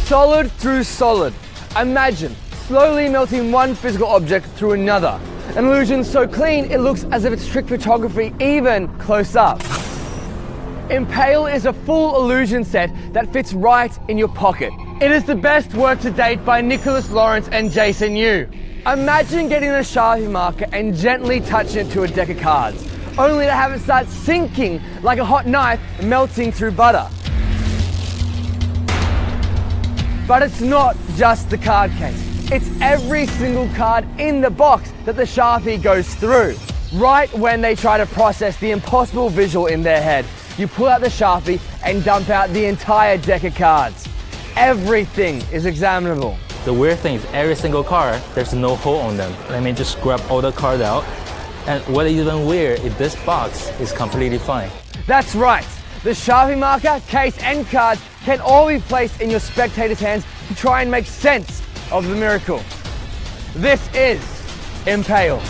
solid through solid. Imagine slowly melting one physical object through another. An illusion so clean it looks as if it's trick photography even close up. Impale is a full illusion set that fits right in your pocket. It is the best work to date by Nicholas Lawrence and Jason Yu. Imagine getting a Sharpie marker and gently touching it to a deck of cards, only to have it start sinking like a hot knife melting through butter. But it's not just the card case. It's every single card in the box that the Sharpie goes through. Right when they try to process the impossible visual in their head, you pull out the Sharpie and dump out the entire deck of cards. Everything is examinable. The weird thing is every single card, there's no hole on them. Let me just grab all the cards out. And what is even weird is this box is completely fine. That's right. The Sharpie marker, case and cards can all be placed in your spectator's hands to try and make sense of the miracle. This is Impale.